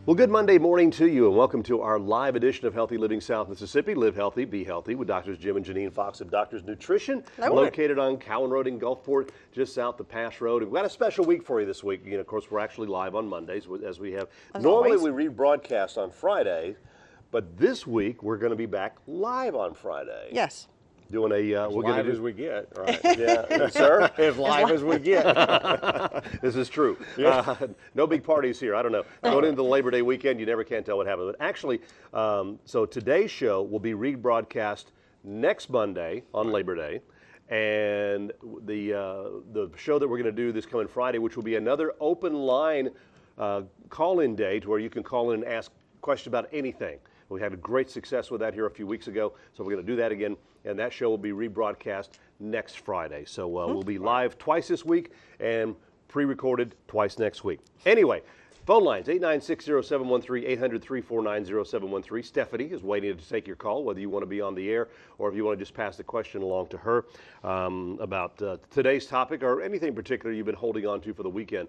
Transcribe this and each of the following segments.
Well, good Monday morning to you, and welcome to our live edition of Healthy Living South Mississippi. Live healthy, be healthy with Doctors Jim and Janine Fox of Doctors Nutrition, located on Cowan Road in Gulfport, just south of Pass Road. And we've got a special week for you this week. You know, of course, we're actually live on Mondays, as we have. Normally, we rebroadcast on Friday, but this week we're going to be back live on Friday. Yes. Doing a we're live as we get, right? Yeah, sir. As live as we get. This is true. No big parties here. I don't know. Going into the Labor Day weekend, you never can tell what happens. But actually, so today's show will be rebroadcast next Monday on Labor Day, and the show that we're going to do this coming Friday, which will be another open line call-in day, to where you can call in and ask questions about anything. We had a great success with that here a few weeks ago, so we're going to do that again, and that show will be rebroadcast next Friday. So we'll be live twice this week and pre-recorded twice next week. Anyway, phone lines, 896-0713, 800-349-0713. Stephanie is waiting to take your call, whether you want to be on the air or if you want to just pass the question along to her about today's topic or anything in particular you've been holding on to for the weekend.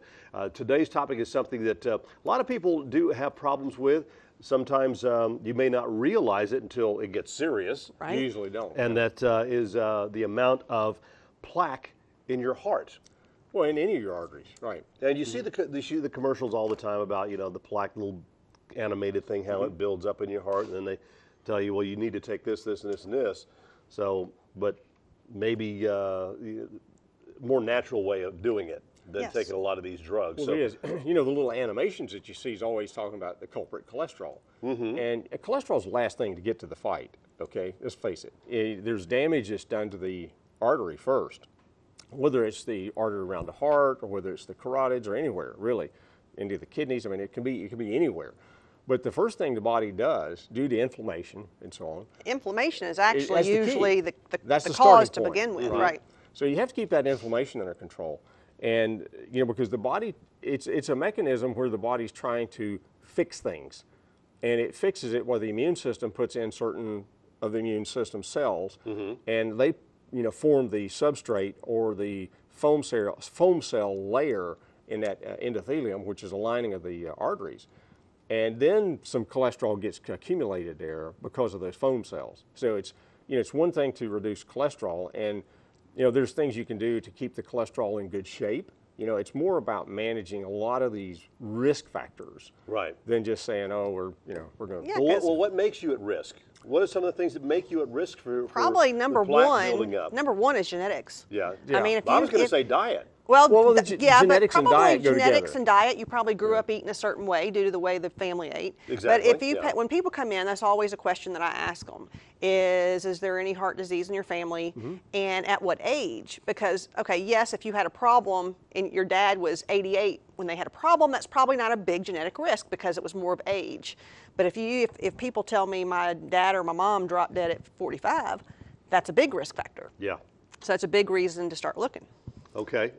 Today's topic is something that a lot of people do have problems with. Sometimes you may not realize it until it gets serious. Right. You usually don't. And that is the amount of plaque in your heart. Well, in any of your arteries, right. And you see the commercials all the time about, you know, the plaque, little animated thing, how it builds up in your heart, and then they tell you, well, you need to take this, this, and this, and this. So, but maybe more natural way of doing it than taking a lot of these drugs. Well, it is. You know, the little animations that you see is always talking about the culprit cholesterol. And cholesterol is the last thing to get to the fight, okay? Let's face it. There's damage that's done to the artery first, whether it's the artery around the heart or whether it's the carotids or anywhere, really, into the kidneys. I mean, it can be anywhere. But the first thing the body does, due to inflammation and so on. Inflammation is actually usually the That's cause to point. begin with, right? So you have to keep that inflammation under control. And, you know, because the body, it's a mechanism where the body's trying to fix things. And it fixes it where the immune system puts in certain of the immune system cells, and they, you know, form the substrate or the foam cell layer in that endothelium, which is a lining of the arteries. And then some cholesterol gets accumulated there because of those foam cells. So it's, you know, it's one thing to reduce cholesterol, and you know, there's things you can do to keep the cholesterol in good shape. You know, it's more about managing a lot of these risk factors, than just saying, oh, we're going to. Yeah, well, what makes you at risk? What are some of the things that make you at risk for probably number one? Number one is genetics. Yeah. I mean, I was going to say diet. Well, genetics but and diet go genetics together. and diet. You probably grew up eating a certain way due to the way the family ate. Exactly. But if when people come in, that's always a question that I ask them: is there any heart disease in your family, and at what age? Because okay, yes, if you had a problem and your dad was 88 when they had a problem, that's probably not a big genetic risk because it was more of age. But if people tell me my dad or my mom dropped dead at 45, that's a big risk factor. Yeah. So that's a big reason to start looking. Okay.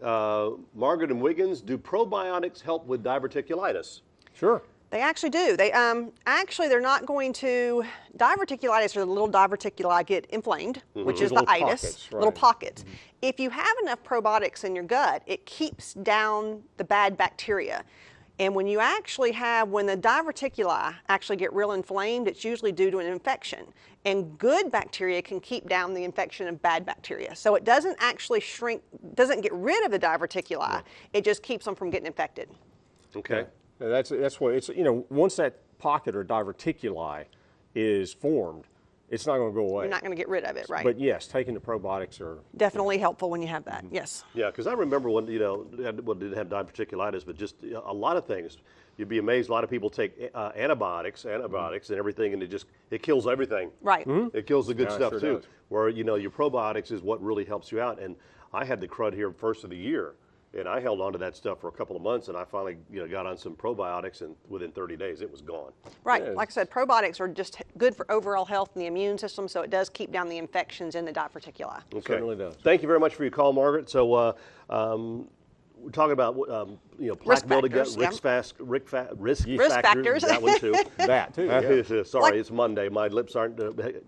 Margaret and Wiggins, do probiotics help with diverticulitis? Sure. They actually do. They they're not going to. Diverticulitis, or the little diverticuli get inflamed, which is the itis, little pockets. If you have enough probiotics in your gut, it keeps down the bad bacteria. And when you actually when the diverticuli actually get real inflamed, it's usually due to an infection. And good bacteria can keep down the infection of bad bacteria. So it doesn't actually doesn't get rid of the diverticuli. It just keeps them from getting infected. Okay. Yeah. That's what it's, you know, once that pocket or diverticuli is formed, it's not going to go away. You're not going to get rid of it, right? But yes, taking the probiotics are definitely helpful when you have that. Yes. Yeah, because I remember when, you know, didn't have diverticulitis, but just a lot of things. You'd be amazed. A lot of people take antibiotics and everything, and it kills everything. Right. It kills the good stuff sure too. does. Where, you know, your probiotics is what really helps you out. And I had the crud here first of the year, and I held on to that stuff for a couple of months, and I finally, you know, got on some probiotics, and within 30 days it was gone. Right. Yeah. Like I said, probiotics are just good for overall health in the immune system, so it does keep down the infections in the diverticuli. Okay. Certainly does. Thank you very much for your call, Margaret. So we're talking about plaque building, risk factors. That one too. That too. Yeah. Sorry, it's Monday. My lips aren't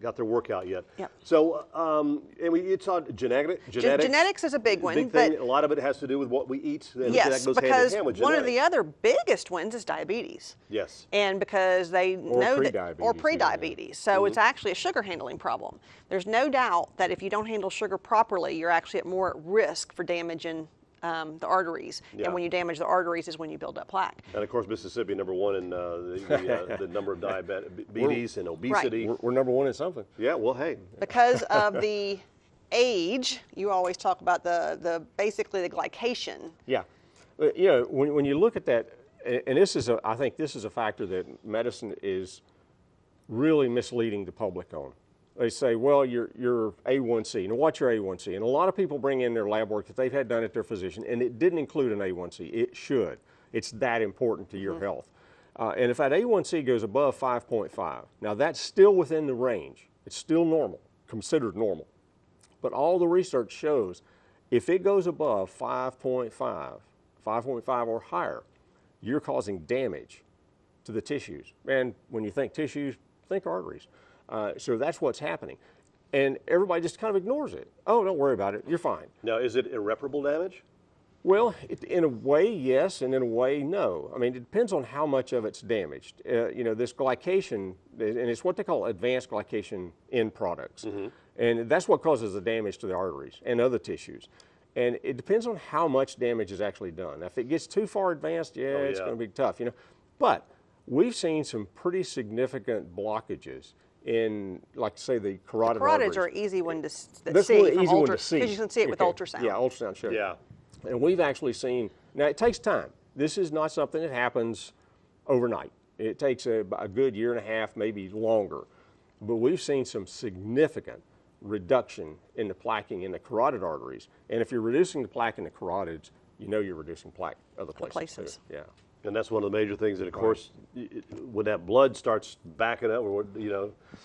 got their workout yet. Yep. So, and it's on genetics. Genetics is a big one. Big thing. A lot of it has to do with what we eat. And yes, that goes because hand in hand with one of genetics. the other biggest ones is diabetes. Yes. And because they know that, or pre-diabetes. So it's actually a sugar handling problem. There's no doubt that if you don't handle sugar properly, you're actually more at risk for damaging the arteries. Yeah. And when you damage the arteries is when you build up plaque. And of course, Mississippi #1 in the number of diabetes and obesity. Right. We're #1 in something. Yeah. Well, hey. Because of the age, you always talk about basically the glycation. Yeah. When you look at that, and I think this is a factor that medicine is really misleading the public on. They say, well, your A1C. Now, what's your A1C? And a lot of people bring in their lab work that they've had done at their physician, and it didn't include an A1C. It should. It's that important to your health. And if that A1C goes above 5.5, now that's still within the range. It's still normal, considered normal. But all the research shows if it goes above 5.5, 5.5 or higher, you're causing damage to the tissues. And when you think tissues, think arteries. So that's what's happening. And everybody just kind of ignores it. Oh, don't worry about it. You're fine. Now, is it irreparable damage? Well, in a way, yes, and in a way, no. I mean, it depends on how much of it's damaged. This glycation, and it's what they call advanced glycation end products. And that's what causes the damage to the arteries and other tissues. And it depends on how much damage is actually done. Now, if it gets too far advanced, it's going to be tough, But we've seen some pretty significant blockages in, like, say, the carotid arteries. Carotids are an easy one to see. That's really easy one to see. Because you can see it with ultrasound. Yeah, ultrasound shows. Yeah. And we've actually seen, now it takes time. This is not something that happens overnight. It takes a good year and a half, maybe longer. But we've seen some significant reduction in the plaquing in the carotid arteries. And if you're reducing the plaque in the carotids, you're reducing plaque other places. Too. Yeah. And that's one of the major things that, of course, when that blood starts backing up,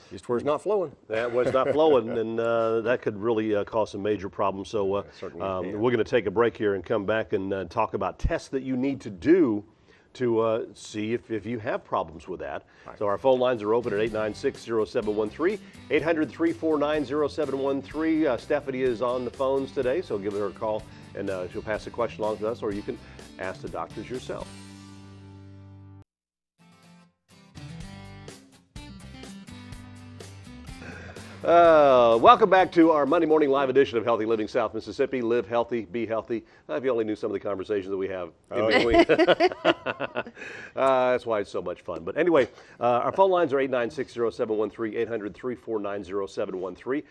just where it's not flowing. When it's not flowing, then that could really cause some major problems. So we're going to take a break here and come back and talk about tests that you need to do to see if you have problems with that. Right. So our phone lines are open at 896-0713, 800-349-0713. Stephanie is on the phones today, so give her a call and she'll pass the question along to us, or you can ask the doctors yourself. Welcome back to our Monday morning live edition of Healthy Living South Mississippi. Live healthy, be healthy. If you only knew some of the conversations that we have in between. That's why it's so much fun. But anyway, our phone lines are 896-0713, 800-349-0713.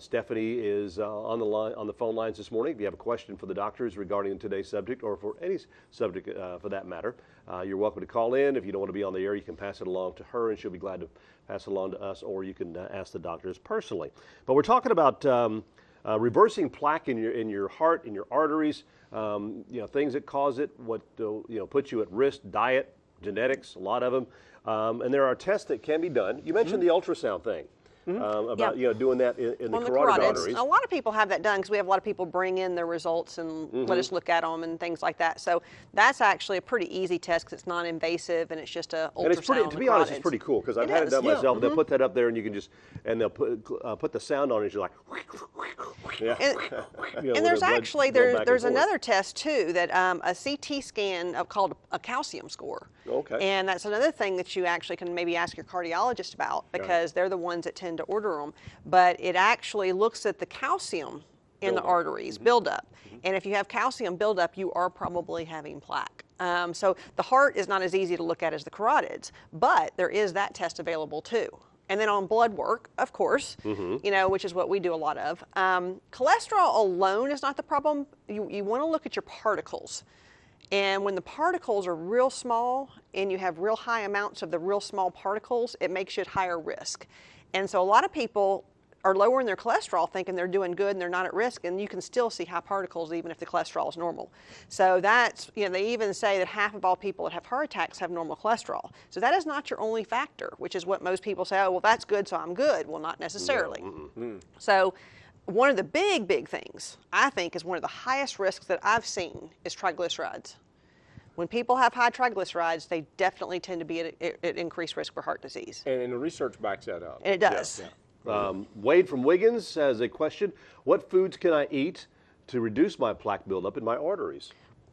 Stephanie is on the phone lines this morning. If you have a question for the doctors regarding today's subject, or for any subject for that matter, you're welcome to call in. If you don't want to be on the air, you can pass it along to her, and she'll be glad to pass it along to us, or you can ask the doctors personally. But we're talking about reversing plaque in your heart, in your arteries, things that cause it, what puts you at risk, diet, genetics, a lot of them. And there are tests that can be done. You mentioned the ultrasound thing. About doing that in the carotid arteries. A lot of people have that done because we have a lot of people bring in their results and let us look at them and things like that. So that's actually a pretty easy test because it's non-invasive and it's just a ultrasound. And it's pretty, to be honest, it's pretty cool because I've had it done myself. They'll put that up there and you can just, and they'll put the sound on it. You're like, and there's actually there's another test too that a CT scan called a calcium score. Okay. And that's another thing that you actually can maybe ask your cardiologist about because they're the ones that tend to order them. But it actually looks at the calcium in the arteries buildup. And if you have calcium buildup, you are probably having plaque. So the heart is not as easy to look at as the carotids, but there is that test available too. And then on blood work, of course, which is what we do a lot of. Cholesterol alone is not the problem. You want to look at your particles. And when the particles are real small and you have real high amounts of the real small particles, it makes you at higher risk. And so a lot of people are lowering their cholesterol thinking they're doing good and they're not at risk, and you can still see high particles even if the cholesterol is normal. So that's, they even say that half of all people that have heart attacks have normal cholesterol. So that is not your only factor, which is what most people say, oh, well, that's good, so I'm good. Well, not necessarily. So one of the big things, I think, is one of the highest risks that I've seen is triglycerides. When people have high triglycerides, they definitely tend to be at increased risk for heart disease. And the research backs that up. And it does. Yeah. Wade from Wiggins has a question. What foods can I eat to reduce my plaque buildup in my arteries?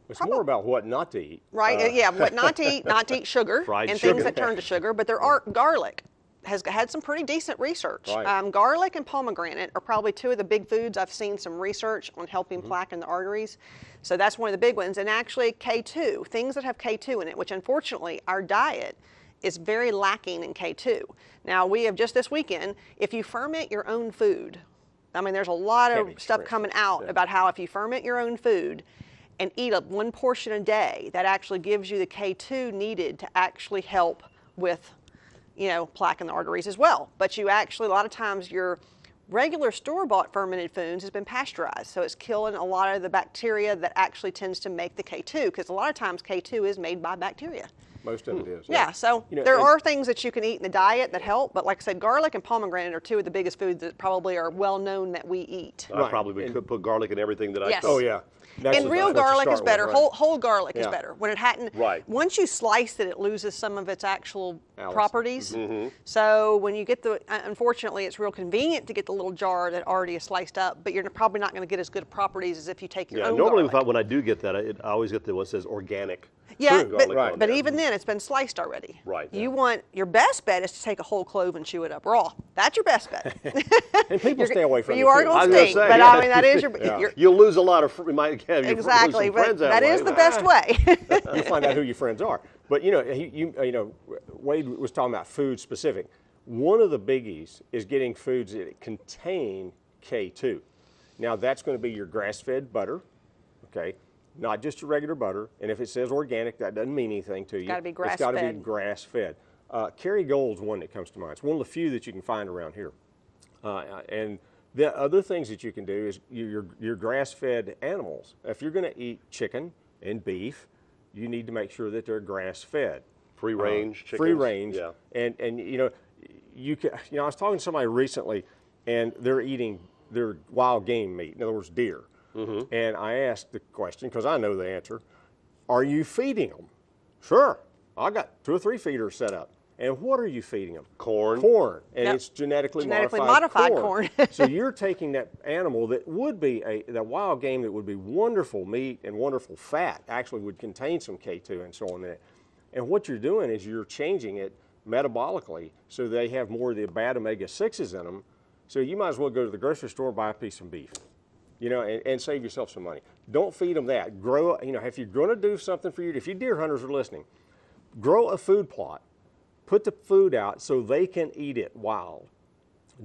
It's more about what not to eat. Right, what not to eat sugar and sugar. things that turn to sugar, but there are garlic. Has had some pretty decent research. Right. Garlic and pomegranate are probably two of the big foods I've seen some research on helping plaque in the arteries. So that's one of the big ones. And actually K2, things that have K2 in it, which unfortunately our diet is very lacking in K2. Now we have just this weekend, if you ferment your own food, I mean there's a lot of stuff coming out about how if you ferment your own food and eat one portion a day, that actually gives you the K2 needed to actually help with plaque in the arteries as well. But you actually, a lot of times your regular store-bought fermented foods has been pasteurized. So it's killing a lot of the bacteria that actually tends to make the K2, because a lot of times K2 is made by bacteria. Most of it is. Yeah, so there are things that you can eat in the diet that help, but like I said, garlic and pomegranate are two of the biggest foods that probably are well known that we eat. I probably could put garlic in everything that I cook. Oh, yeah. And real garlic is better. Whole garlic is better. When it hadn't, once you slice it, it loses some of its actual properties. So when you get unfortunately, it's real convenient to get the little jar that already is sliced up, but you're probably not going to get as good properties as if you take your own normally garlic. when I do get that, I always get the one that says organic. Yeah, garlic but even then, it's been sliced already. Right. You want, your best bet is to take a whole clove and chew it up raw. That's your best bet. And people stay away from it. You are going to stink, but I mean, that is your... You'll lose a lot of, Exactly, but that is the best way. You find out who your friends are. But Wade was talking about food specific. One of the biggies is getting foods that contain K2. Now that's going to be your grass-fed butter, okay? Not just your regular butter. And if it says organic, that doesn't mean anything to you. It's got to be grass-fed. It's got to be grass-fed. Kerrygold's one that comes to mind. It's one of the few that you can find around here. And the other things that you can do is your grass-fed animals. If you're going to eat chicken and beef, you need to make sure that they're grass-fed. Free range chickens. Free range. Yeah. And I was talking to somebody recently, and they're eating their wild game meat. In other words, deer. And I asked the question, because I know the answer, are you feeding them? Sure. I got 2 or 3 feeders set up. And what are you feeding them? Corn. Corn. And it's genetically modified corn. So you're taking that animal that would be that wild game that would be wonderful meat and wonderful fat, actually would contain some K2 and so on in it. And what you're doing is you're changing it metabolically so they have more of the bad omega-6s in them. So you might as well go to the grocery store, buy a piece of beef. And save yourself some money. Don't feed them that. Grow, if you're going to do something for you, if you deer hunters are listening, grow a food plot. Put the food out so they can eat it wild.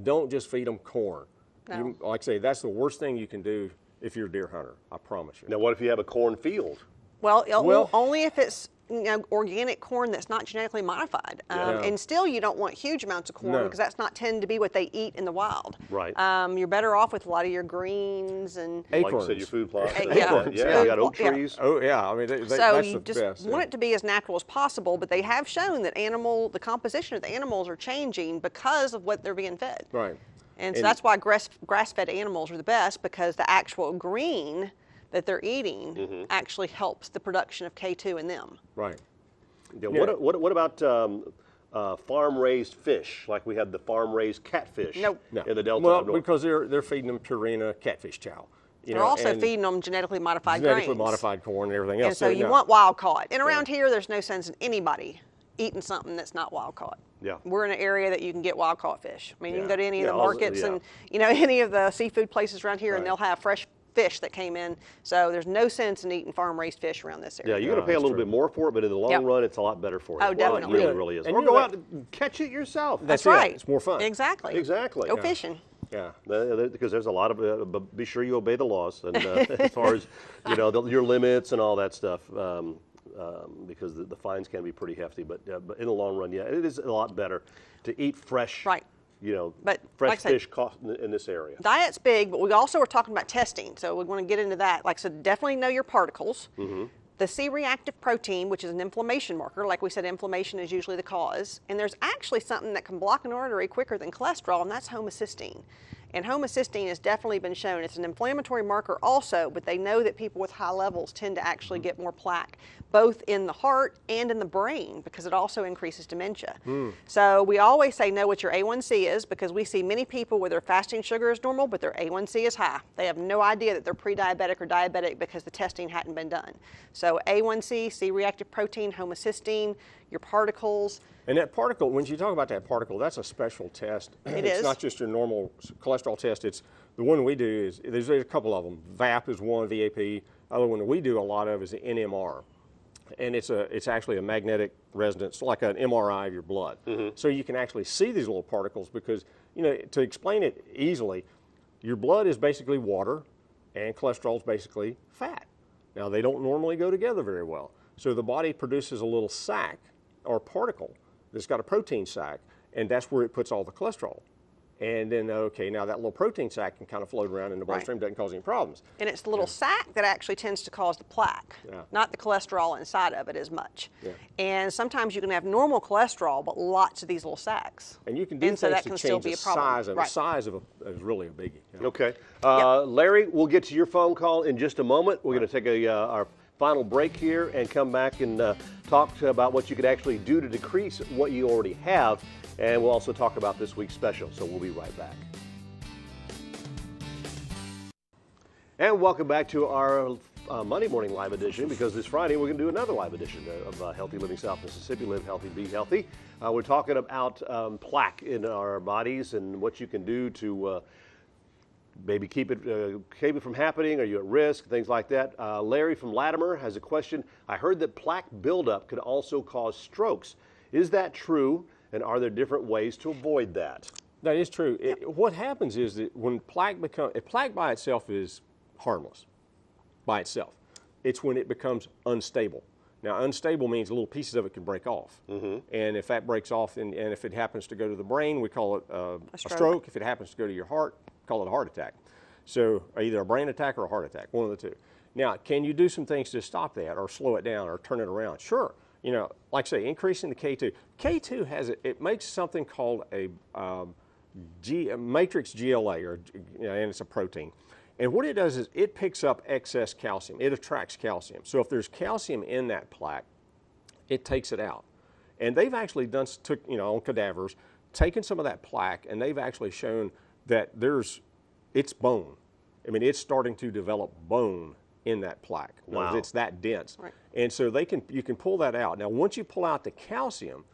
Don't just feed them corn. No. Like I say, that's the worst thing you can do if you're a deer hunter. I promise you. Now, what if you have a corn field? Well, only if it's organic corn that's not genetically modified. And still, you don't want huge amounts of corn because that's not tend to be what they eat in the wild. Right. You're better off with a lot of your greens and acorns. Like you said, your food plot. Acorns. Yeah, you got oak trees. Oh yeah, I mean so that's you the just best. want it to be as natural as possible. But they have shown that the composition of the animals are changing because of what they're being fed. Right. And so that's why grass-fed animals are the best, because the actual green that they're eating actually helps the production of K2 in them. Right. Yeah, what about farm-raised fish? Like we had the farm-raised catfish in the Delta. Well, because they're feeding them Purina catfish chow. They're also feeding them genetically modified genetically grains. modified corn and everything else. And so you want wild caught. And around here, there's no sense in anybody eating something that's not wild caught. Yeah. We're in an area that you can get wild caught fish. I mean, you can go to any of the markets and any of the seafood places around here, and they'll have fresh fish that came in. So there's no sense in eating farm-raised fish around this area. Yeah, you're going to pay a little bit more for it, but in the long run, it's a lot better for you. Oh, definitely. It really is. And or go out and catch it yourself. That's right. It's more fun. Exactly. Exactly. Go fishing. Yeah, because there's a lot of, but be sure you obey the laws, and as far as your limits and all that stuff, because the fines can be pretty hefty. But in the long run, it is a lot better to eat fresh. Right. But fresh fish caught in this area. Diet's big, but we also were talking about testing, so we want to get into that. Like I said, definitely know your particles. The C-reactive protein, which is an inflammation marker, like we said, inflammation is usually the cause. And there's actually something that can block an artery quicker than cholesterol, and that's homocysteine. And homocysteine has definitely been shown. It's an inflammatory marker also, but they know that people with high levels tend to actually get more plaque, both in the heart and in the brain, because it also increases dementia. So we always say know what your A1C is, because we see many people where their fasting sugar is normal, but their A1C is high. They have no idea that they're pre-diabetic or diabetic because the testing hadn't been done. So A1C, C-reactive protein, homocysteine, your particles. And that particle, when you talk about that particle, that's a special test. It's not just your normal cholesterol test. It's the one we do is, there's a couple of them. VAP is one, VAP. Other one that we do a lot of is the NMR. And it's actually a magnetic resonance, like an MRI of your blood. So you can actually see these little particles because, you know, to explain it easily, your blood is basically water and cholesterol is basically fat. Now, they don't normally go together very well. So the body produces a little sac or particle that's got a protein sac, and that's where it puts all the cholesterol. And then, okay, now that little protein sac can kind of float around in the bloodstream, doesn't cause any problems. And it's the little sac that actually tends to cause the plaque, not the cholesterol inside of it as much. And sometimes you can have normal cholesterol, but lots of these little sacs. And you can do things that to can change still be the a problem. size of it. The size of is really a biggie. Okay. Larry, we'll get to your phone call in just a moment. We're going to take our final break here and come back and talk about what you could actually do to decrease what you already have. And we'll also talk about this week's special. So we'll be right back. And welcome back to our Monday morning live edition, because this Friday we're going to do another live edition of Healthy Living South Mississippi, Live Healthy, Be Healthy. We're talking about plaque in our bodies and what you can do to maybe keep it from happening. Are you at risk? Things like that. Larry from Latimer has a question. I heard that plaque buildup could also cause strokes. Is that true? And are there different ways to avoid that? That is true. What happens is that when plaque plaque by itself is harmless by itself. It's when it becomes unstable. Now, unstable means little pieces of it can break off. And if that breaks off, and if it happens to go to the brain, we call it a stroke. If it happens to go to your heart, call it a heart attack. So either a brain attack or a heart attack, one of the two. Now, can you do some things to stop that or slow it down or turn it around? Sure. You know, like I say, increasing the K2. K2 it makes something called a matrix GLA, and it's a protein. And what it does is it picks up excess calcium. It attracts calcium. So if there's calcium in that plaque, it takes it out. And they've actually on cadavers, taken some of that plaque, and they've actually shown that it's bone. I mean, it's starting to develop bone in that plaque. Wow. It's that dense. Right. And so you can pull that out. Now, once you pull out the calcium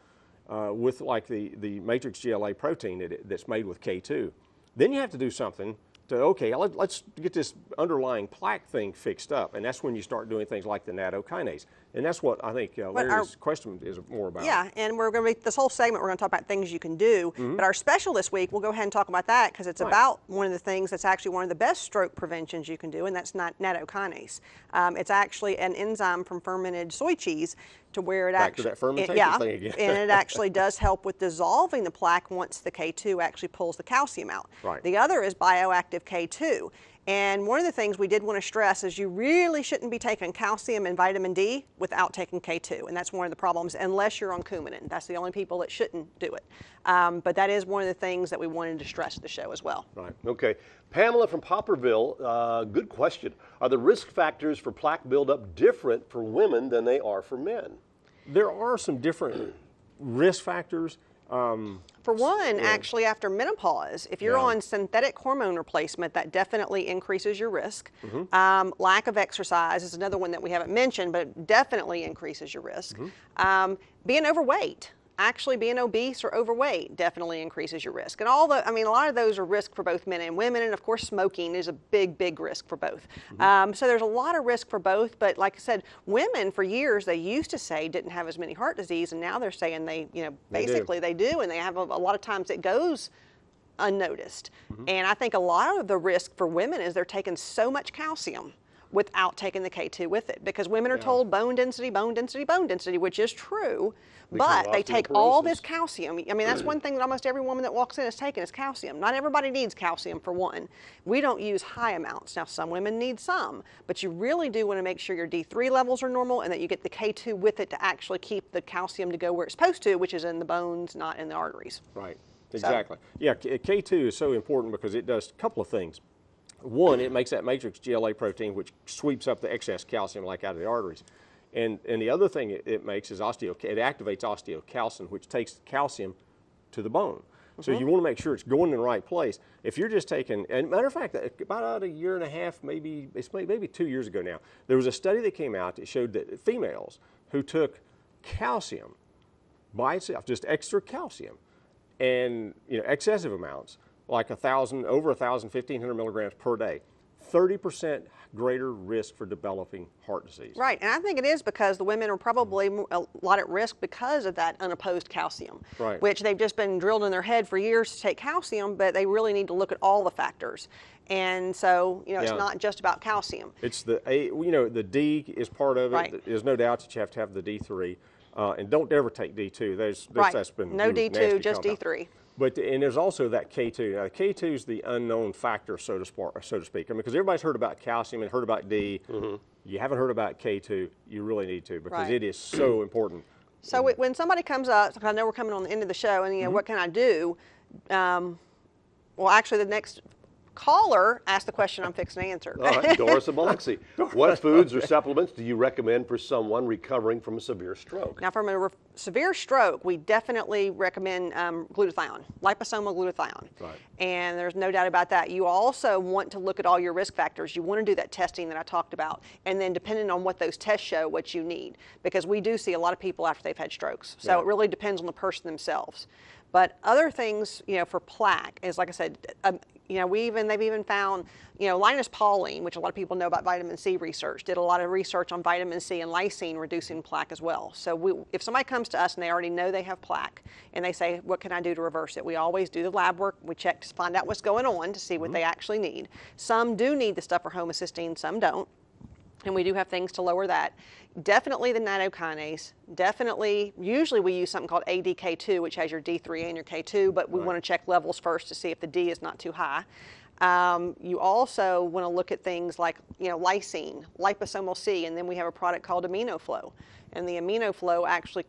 with like the matrix GLA protein that's made with K2, then you have to do something to, okay, let's get this underlying plaque thing fixed up. And that's when you start doing things like the nattokinase. And that's what I think Larry's question is more about. Yeah, and we're going to be, this whole segment, we're going to talk about things you can do. But our special this week, we'll go ahead and talk about that, because it's about one of the things that's actually one of the best stroke preventions you can do, and that's not nattokinase. It's actually an enzyme from fermented soy cheese to where it Back to that fermentation thing again. And it actually does help with dissolving the plaque once the K2 actually pulls the calcium out. Right. The other is bioactive K2. And one of the things we did want to stress is you really shouldn't be taking calcium and vitamin D without taking K2. And that's one of the problems, unless you're on Coumadin. That's the only people that shouldn't do it. But that is one of the things that we wanted to stress at the show as well. Right. Okay. Pamela from Poplarville, good question. Are the risk factors for plaque buildup different for women than they are for men? There are some different risk factors. For one, actually, after menopause, if you're on synthetic hormone replacement, that definitely increases your risk. Lack of exercise is another one that we haven't mentioned, but definitely increases your risk. Being overweight. Actually, being obese or overweight definitely increases your risk. And a lot of those are risk for both men and women, and of course smoking is a big, big risk for both. So there's a lot of risk for both, but like I said, women for years, they used to say didn't have as many heart disease, and now they're saying they do, and they have a lot of times it goes unnoticed. And I think a lot of the risk for women is they're taking so much calcium without taking the K2 with it, because women are told bone density, bone density, bone density, which is true, but they take all this calcium. I mean, that's one thing that almost every woman that walks in is taking is calcium. Not everybody needs calcium, for one. We don't use high amounts. Now, some women need some, but you really do want to make sure your D3 levels are normal and that you get the K2 with it to actually keep the calcium to go where it's supposed to, which is in the bones, not in the arteries. Right. Exactly. Yeah, K2 is so important because it does a couple of things. One, it makes that matrix GLA protein, which sweeps up the excess calcium like out of the arteries. And the other thing it makes is it activates osteocalcin, which takes calcium to the bone. So you want to make sure it's going in the right place. If you're just taking, and matter of fact, about a year and a half, maybe 2 years ago now, there was a study that came out that showed that females who took calcium by itself, just extra calcium, and excessive amounts, like over 1,000, 1,500 milligrams per day, 30% greater risk for developing heart disease. Right, and I think it is because the women are probably a lot at risk because of that unopposed calcium, right, which they've just been drilled in their head for years to take calcium, but they really need to look at all the factors. And so, it's not just about calcium. It's the D is part of it. Right. There's no doubt that you have to have the D3, and don't ever take D2. That's been no D2, just compound. D3. And there's also that K2. Now, K2 is the unknown factor, so to speak. I mean, because everybody's heard about calcium and heard about D. You haven't heard about K2. You really need to, because it is so important. So when somebody comes up, I know we're coming on the end of the show, and what can I do? Well, actually, the next caller asked the question I'm fixing to answer. All right, Doris and Biloxi. What foods or supplements do you recommend for someone recovering from a severe stroke? Now, from a severe stroke, we definitely recommend glutathione, liposomal glutathione. Right. And there's no doubt about that. You also want to look at all your risk factors. You want to do that testing that I talked about. And then depending on what those tests show, what you need. Because we do see a lot of people after they've had strokes. So it really depends on the person themselves. But other things, for plaque is, like I said, they've even found, Linus Pauling, which a lot of people know about vitamin C research, did a lot of research on vitamin C and lysine reducing plaque as well. So if somebody comes to us and they already know they have plaque and they say, what can I do to reverse it? We always do the lab work. We check to find out what's going on to see what they actually need. Some do need the stuff for homocysteine, some don't. And we do have things to lower that. Definitely the nattokinase. Definitely, usually we use something called ADK2, which has your D3 and your K2, but we want to check levels first to see if the D is not too high. You also want to look at things like, lysine, liposomal C, and then we have a product called AminoFlow. And the AminoFlow actually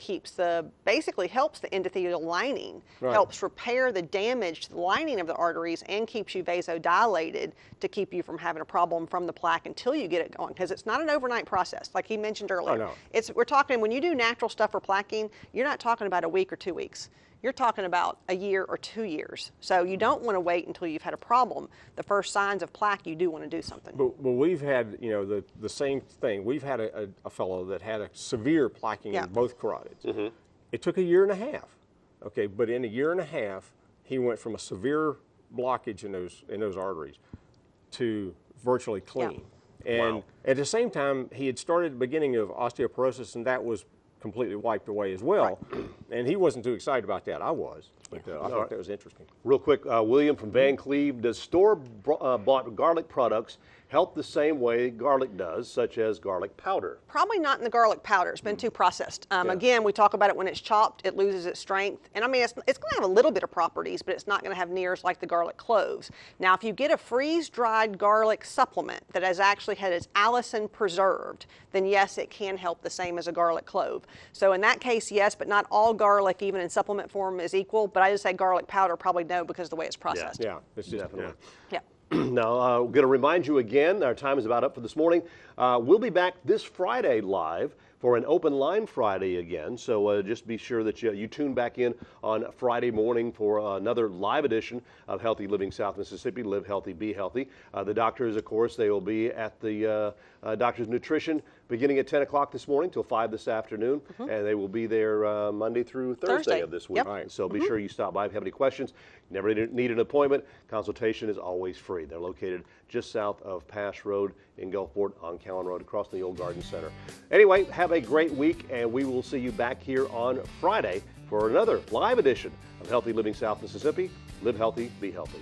basically helps the endothelial lining, helps repair the damage to the lining of the arteries, and keeps you vasodilated to keep you from having a problem from the plaque until you get it going. Because it's not an overnight process, like he mentioned earlier. Oh, no. We're talking, when you do natural stuff for plaquing, you're not talking about a week or 2 weeks. You're talking about a year or 2 years. So you don't want to wait until you've had a problem. The first signs of plaque, you do want to do something. But we've had, the same thing. We've had a fellow that had a severe plaquing in both carotids. It took a year and a half. Okay, but in a year and a half, he went from a severe blockage in those arteries to virtually clean. And at the same time, he had started the beginning of osteoporosis, and that was completely wiped away as well. And he wasn't too excited about that. I was. But I thought that was interesting. Real quick, William from Van Cleve, does store-bought garlic products help the same way garlic does, such as garlic powder? Probably not in the garlic powder. It's been too processed. Again, we talk about it when it's chopped, it loses its strength. And I mean, it's going to have a little bit of properties, but it's not going to have near as like the garlic cloves. Now, if you get a freeze-dried garlic supplement that has actually had its allicin preserved, then yes, it can help the same as a garlic clove. So in that case, yes, but not all garlic, even in supplement form, is equal. But I just say garlic powder, probably no, because of the way it's processed. Yeah, it's just definitely. Yeah. Now, I'm going to remind you again, our time is about up for this morning. We'll be back this Friday live for an open line Friday again. So just be sure that you tune back in on Friday morning for another live edition of Healthy Living South Mississippi, Live Healthy, Be Healthy. The doctors, of course, they will be at the Doctor's Nutrition beginning at 10 o'clock this morning till 5 this afternoon. And they will be there Monday through Thursday of this week. Yep. So be sure you stop by if you have any questions. You never need an appointment. Consultation is always free. They're located just south of Pass Road in Gulfport on Cowan Road across the old Garden Center. Anyway, have a great week, and we will see you back here on Friday for another live edition of Healthy Living South Mississippi. Live healthy, be healthy.